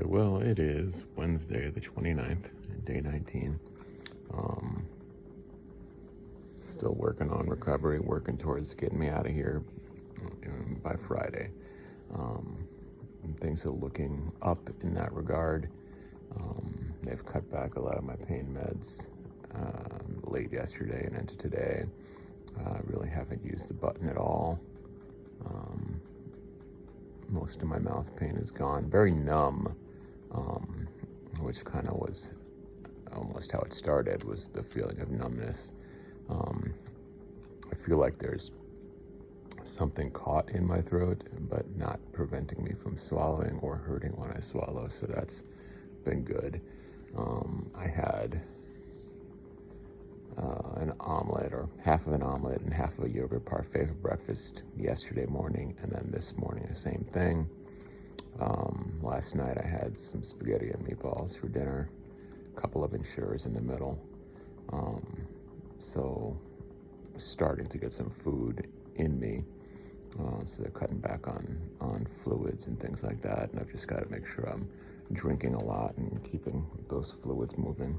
Well, it is Wednesday, the 29th, day 19. Um, Still working on recovery, working towards getting me out of here by Friday. And things are looking up in that regard. They've cut back a lot of my pain meds late yesterday and into today. I really haven't used the button at all. Most of my mouth pain is gone. Very numb, which kind of was almost how it started, was the feeling of numbness. I feel like there's something caught in my throat, but not preventing me from swallowing or hurting when I swallow, so that's been good. I had an omelet, or half of an omelet and half of a yogurt parfait for breakfast yesterday morning, and then this morning the same thing. Last night I had some spaghetti and meatballs for dinner, a couple of Ensures in the middle. So starting to get some food in me. So they're cutting back on fluids and things like that, and I've just got to make sure I'm drinking a lot and keeping those fluids moving.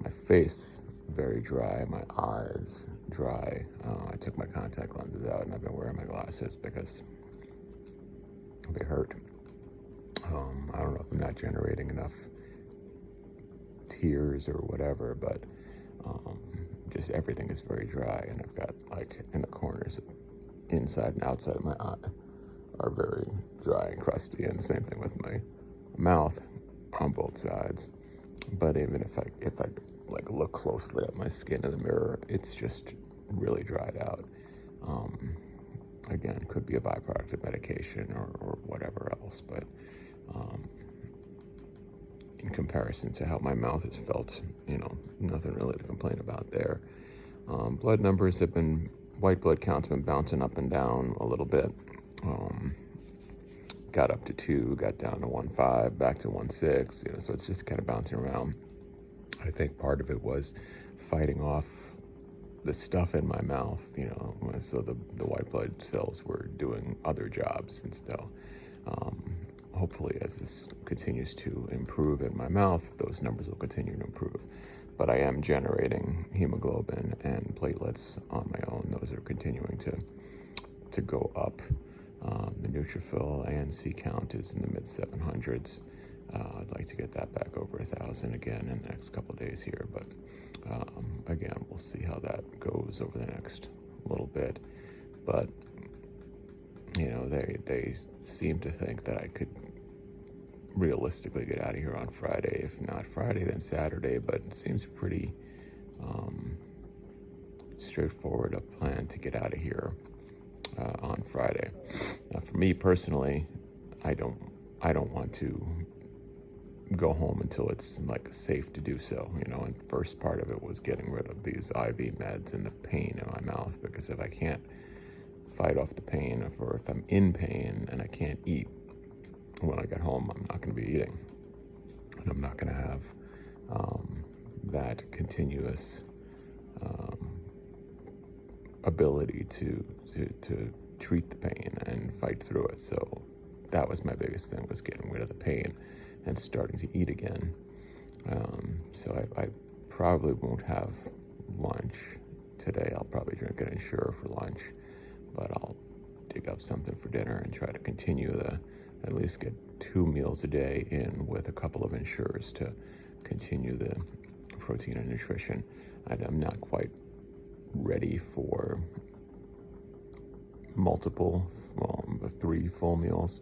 My face, very dry. My eyes, dry. I took my contact lenses out, and I've been wearing my glasses because they hurt. I don't know if I'm not generating enough tears or whatever, but just everything is very dry, and I've got, like, in the corners, inside and outside of my eye, are very dry and crusty, and the same thing with my mouth on both sides. But even if I like look closely at my skin in the mirror, it's just really dried out. Again, could be a byproduct of medication or whatever else, but in comparison to how my mouth has felt, nothing really to complain about there. Blood numbers have been, white blood counts have been bouncing up and down a little bit. Got up to 2, got down to 1.5, back to 1.6, so it's just kind of bouncing around. I think part of it was fighting off the stuff in my mouth, so the white blood cells were doing other jobs and stuff. Hopefully, as this continues to improve in my mouth, those numbers will continue to improve. But I am generating hemoglobin and platelets on my own. Those are continuing to go up. The neutrophil ANC count is in the mid 700s. I'd like to get that back over 1,000 again in the next couple of days here, but again, we'll see how that goes over the next little bit. But they seem to think that I could realistically get out of here on Friday. If not Friday, then Saturday, but it seems pretty straightforward a plan to get out of here on Friday. Now, for me personally, I don't want to go home until it's safe to do so, and the first part of it was getting rid of these IV meds and the pain in my mouth, because if I can't fight off the pain, or if I'm in pain and I can't eat when I get home, I'm not going to be eating, and I'm not going to have that continuous ability to treat the pain and fight through it. So that was my biggest thing, was getting rid of the pain and starting to eat again. So I probably won't have lunch today. I'll probably drink an Ensure for lunch, but I'll dig up something for dinner and try to continue at least get 2 meals a day in with a couple of Ensures to continue the protein and nutrition. I'm not quite ready for multiple, 3 full meals.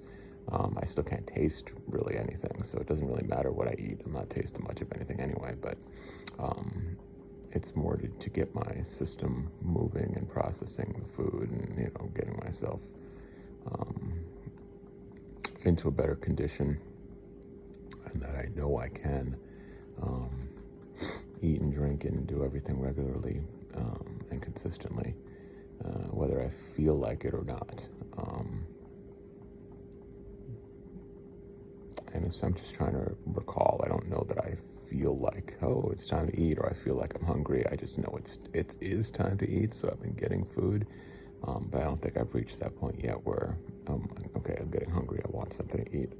I still can't taste really anything, so it doesn't really matter what I eat. I'm not tasting much of anything anyway, but it's more to get my system moving and processing the food, and getting myself into a better condition, and that I know I can eat and drink and do everything regularly and consistently, whether I feel like it or not. And so I'm just trying to recall. I don't know that I feel like, oh, it's time to eat, or I feel like I'm hungry. I just know it is time to eat, so I've been getting food. But I don't think I've reached that point yet where, okay, I'm getting hungry, I want something to eat.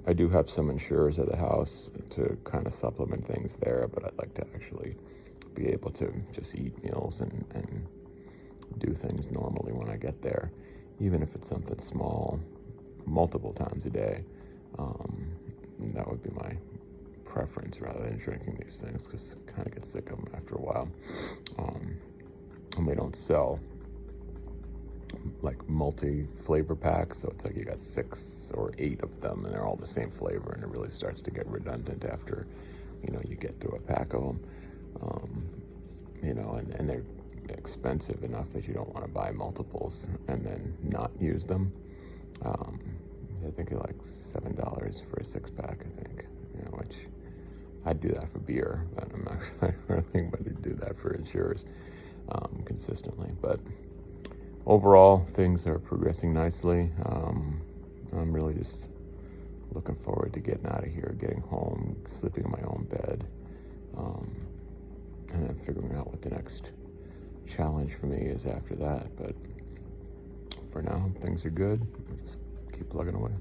I do have some insurers at the house to kind of supplement things there, but I'd like to actually be able to just eat meals and do things normally when I get there, even if it's something small, multiple times a day. That would be my preference rather than drinking these things, because I kind of get sick of them after a while. And they don't sell like multi-flavor packs, so it's like you got 6 or 8 of them and they're all the same flavor, and it really starts to get redundant after you get through a pack of them. And they're expensive enough that you don't want to buy multiples and then not use them. I think they're like $7 for a 6-pack, I think, which I'd do that for beer, but I'm not really going to do that for insurers consistently. But overall, things are progressing nicely. I'm really just looking forward to getting out of here, getting home, sleeping in my own bed, and then figuring out what the next challenge for me is after that. But for now, things are good. We'll just keep plugging away.